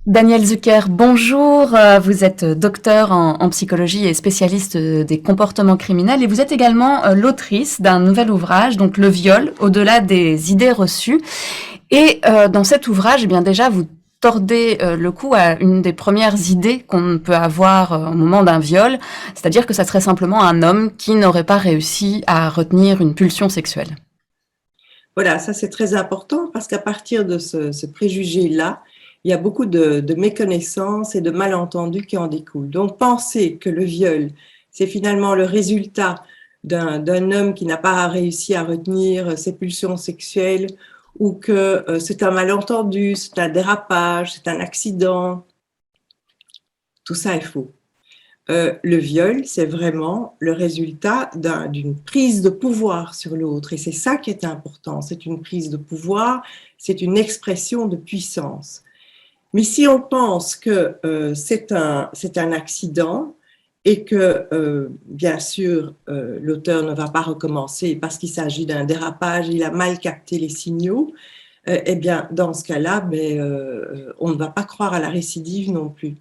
Daniel Zucker, bonjour. Vous êtes docteur en psychologie et spécialiste des comportements criminels et vous êtes également l'autrice d'un nouvel ouvrage, donc Le viol, au-delà des idées reçues. Et dans cet ouvrage, eh bien déjà, vous tordez le cou à une des premières idées qu'on peut avoir au moment d'un viol, c'est-à-dire que ça serait simplement un homme qui n'aurait pas réussi à retenir une pulsion sexuelle. Voilà, ça c'est très important parce qu'à partir de ce préjugé-là, il y a beaucoup de méconnaissances et de malentendus qui en découlent. Donc penser que le viol, c'est finalement le résultat d'un homme qui n'a pas réussi à retenir ses pulsions sexuelles ou que c'est un malentendu, c'est un dérapage, c'est un accident, tout ça est faux. Le viol, c'est vraiment le résultat d'une prise de pouvoir sur l'autre. Et c'est ça qui est important. C'est une prise de pouvoir, c'est une expression de puissance. Mais si on pense que c'est un accident et que, bien sûr, l'auteur ne va pas recommencer parce qu'il s'agit d'un dérapage, il a mal capté les signaux, eh bien, dans ce cas-là, on ne va pas croire à la récidive non plus.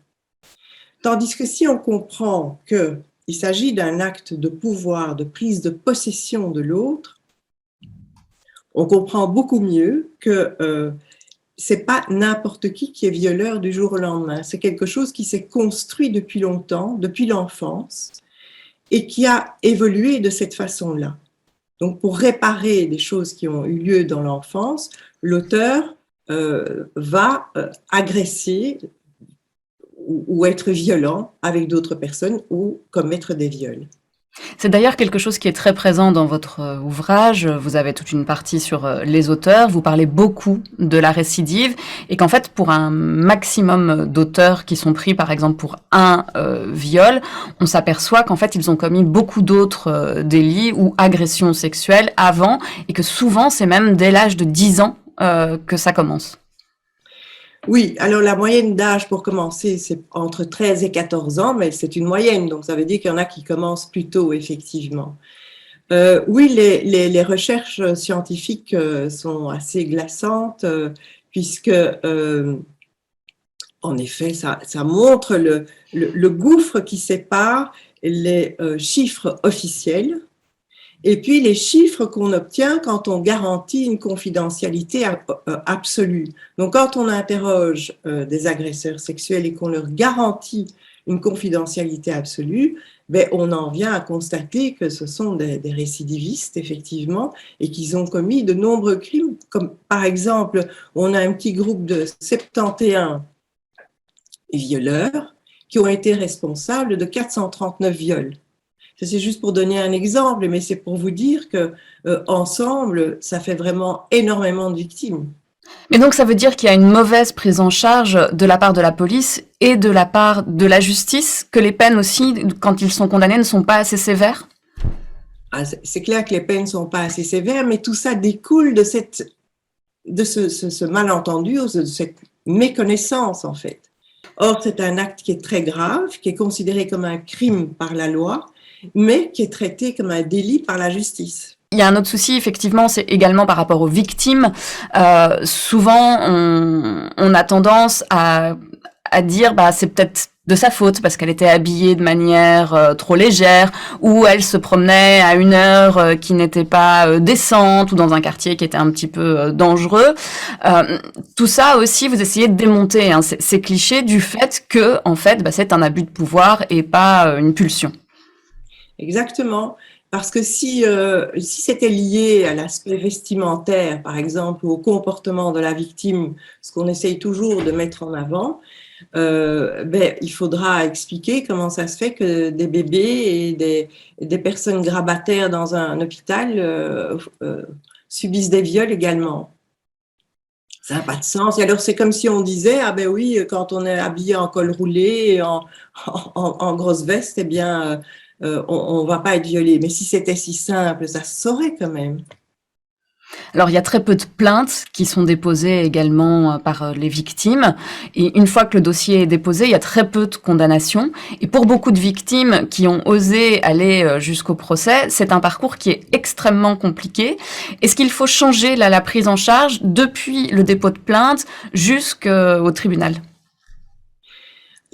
Tandis que si on comprend qu'il s'agit d'un acte de pouvoir, de prise de possession de l'autre, on comprend beaucoup mieux que c'est pas n'importe qui est violeur du jour au lendemain. C'est quelque chose qui s'est construit depuis longtemps, depuis l'enfance, et qui a évolué de cette façon-là. Donc, pour réparer des choses qui ont eu lieu dans l'enfance, l'auteur va agresser ou être violent avec d'autres personnes ou commettre des viols. C'est d'ailleurs quelque chose qui est très présent dans votre ouvrage. Vous avez toute une partie sur les auteurs. Vous parlez beaucoup de la récidive et qu'en fait, pour un maximum d'auteurs qui sont pris, par exemple, pour un viol, on s'aperçoit qu'en fait, ils ont commis beaucoup d'autres délits ou agressions sexuelles avant et que souvent, c'est même dès l'âge de 10 ans que ça commence. Oui, alors la moyenne d'âge pour commencer, c'est entre 13 et 14 ans, mais c'est une moyenne, donc ça veut dire qu'il y en a qui commencent plus tôt, effectivement. Oui, les recherches scientifiques sont assez glaçantes, puisque, en effet, ça montre le gouffre qui sépare les chiffres officiels et puis les chiffres qu'on obtient quand on garantit une confidentialité absolue. Donc quand on interroge des agresseurs sexuels et qu'on leur garantit une confidentialité absolue, on en vient à constater que ce sont des récidivistes, effectivement, et qu'ils ont commis de nombreux crimes. Comme par exemple, on a un petit groupe de 71 violeurs qui ont été responsables de 439 viols. C'est juste pour donner un exemple, mais c'est pour vous dire que ensemble, ça fait vraiment énormément de victimes. Mais donc ça veut dire qu'il y a une mauvaise prise en charge de la part de la police et de la part de la justice, que les peines aussi, quand ils sont condamnés, ne sont pas assez sévères? Ah, c'est clair que les peines ne sont pas assez sévères, mais tout ça découle de ce malentendu, de cette méconnaissance en fait. Or, c'est un acte qui est très grave, qui est considéré comme un crime par la loi, mais qui est traité comme un délit par la justice. Il y a un autre souci, effectivement, c'est également par rapport aux victimes. Souvent, on a tendance à dire, bah, c'est peut-être de sa faute parce qu'elle était habillée de manière trop légère, ou elle se promenait à une heure qui n'était pas décente, ou dans un quartier qui était un petit peu dangereux. Tout ça aussi, vous essayez de démonter ces clichés du fait que, en fait, bah, c'est un abus de pouvoir et pas une pulsion. Exactement. Parce que si c'était lié à l'aspect vestimentaire, par exemple, ou au comportement de la victime, ce qu'on essaye toujours de mettre en avant, il faudra expliquer comment ça se fait que des bébés et des personnes grabataires dans un hôpital subissent des viols également. Ça n'a pas de sens. Et alors, c'est comme si on disait, ah ben oui, quand on est habillé en col roulé, en grosse veste, eh bien, on ne va pas être violé. Mais si c'était si simple, ça se saurait quand même. Alors, il y a très peu de plaintes qui sont déposées également par les victimes. Et une fois que le dossier est déposé, il y a très peu de condamnations. Et pour beaucoup de victimes qui ont osé aller jusqu'au procès, c'est un parcours qui est extrêmement compliqué. Est-ce qu'il faut changer la prise en charge depuis le dépôt de plainte jusqu'au tribunal?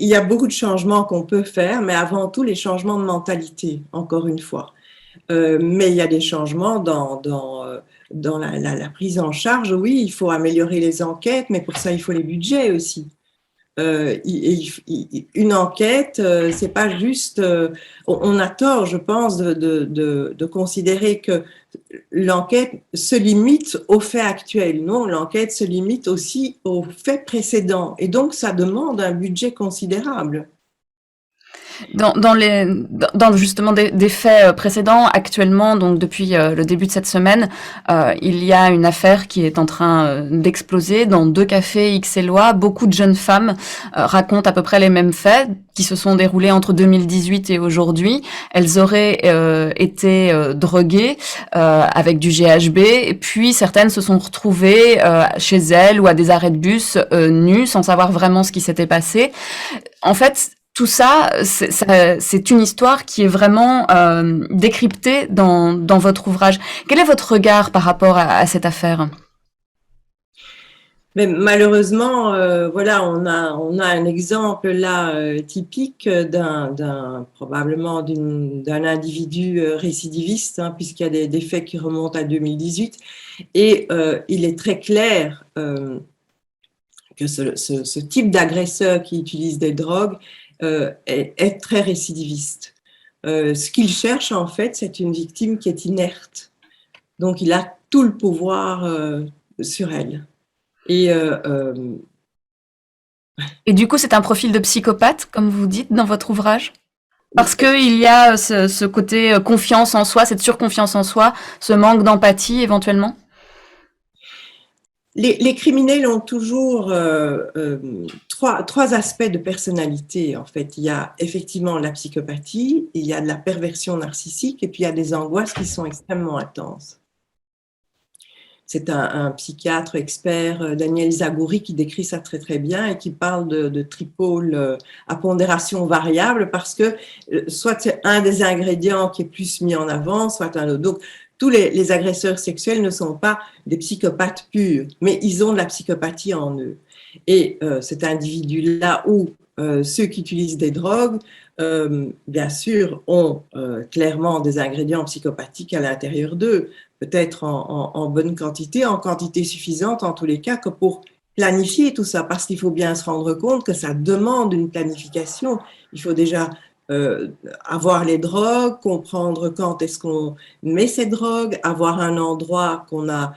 il y a beaucoup de changements qu'on peut faire, mais avant tout les changements de mentalité, encore une fois. Mais il y a des changements dans la prise en charge. Oui, il faut améliorer les enquêtes, mais pour ça, il faut les budgets aussi. Une enquête, c'est pas juste. On a tort, je pense, de considérer que l'enquête se limite aux faits actuels. Non, l'enquête se limite aussi aux faits précédents. Et donc, ça demande un budget considérable. Dans justement des faits précédents, actuellement, donc depuis le début de cette semaine, il y a une affaire qui est en train d'exploser dans 2 cafés XLois. Beaucoup de jeunes femmes racontent à peu près les mêmes faits qui se sont déroulés entre 2018 et aujourd'hui. Elles auraient été droguées avec du GHB, et puis certaines se sont retrouvées chez elles ou à des arrêts de bus nues, sans savoir vraiment ce qui s'était passé. En fait, tout ça, c'est une histoire qui est vraiment décryptée dans votre ouvrage. Quel est votre regard par rapport à cette affaire? Mais malheureusement, voilà, on a un exemple là typique probablement d'un individu récidiviste, hein, puisqu'il y a des faits qui remontent à 2018, et il est très clair que ce type d'agresseur qui utilise des drogues est très récidiviste. Ce qu'il cherche, en fait, c'est une victime qui est inerte. Donc, il a tout le pouvoir sur elle. Et du coup, c'est un profil de psychopathe, comme vous dites dans votre ouvrage? Parce qu'il y a ce côté confiance en soi, cette surconfiance en soi, ce manque d'empathie éventuellement? Les criminels ont toujours trois aspects de personnalité, en fait. Il y a effectivement la psychopathie, il y a de la perversion narcissique, et puis il y a des angoisses qui sont extrêmement intenses. C'est un psychiatre expert, Daniel Zagouri, qui décrit ça très très bien et qui parle de tripôle à pondération variable, parce que soit c'est un des ingrédients qui est plus mis en avant, soit un autre. Donc, tous les agresseurs sexuels ne sont pas des psychopathes purs, mais ils ont de la psychopathie en eux. Et cet individu-là, ou ceux qui utilisent des drogues, bien sûr, ont clairement des ingrédients psychopathiques à l'intérieur d'eux, peut-être en bonne quantité, en quantité suffisante en tous les cas, que pour planifier tout ça, parce qu'il faut bien se rendre compte que ça demande une planification. Il faut déjà avoir les drogues, comprendre quand est-ce qu'on met ces drogues, avoir un endroit qu'on a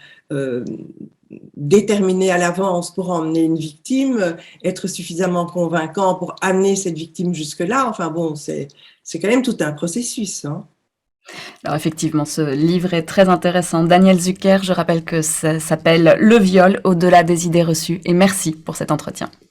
déterminé à l'avance pour emmener une victime, être suffisamment convaincant pour amener cette victime jusque-là. Enfin bon, c'est quand même tout un processus, hein. Alors effectivement, ce livre est très intéressant. Daniel Zucker, je rappelle que ça s'appelle Le viol au-delà des idées reçues. Et merci pour cet entretien.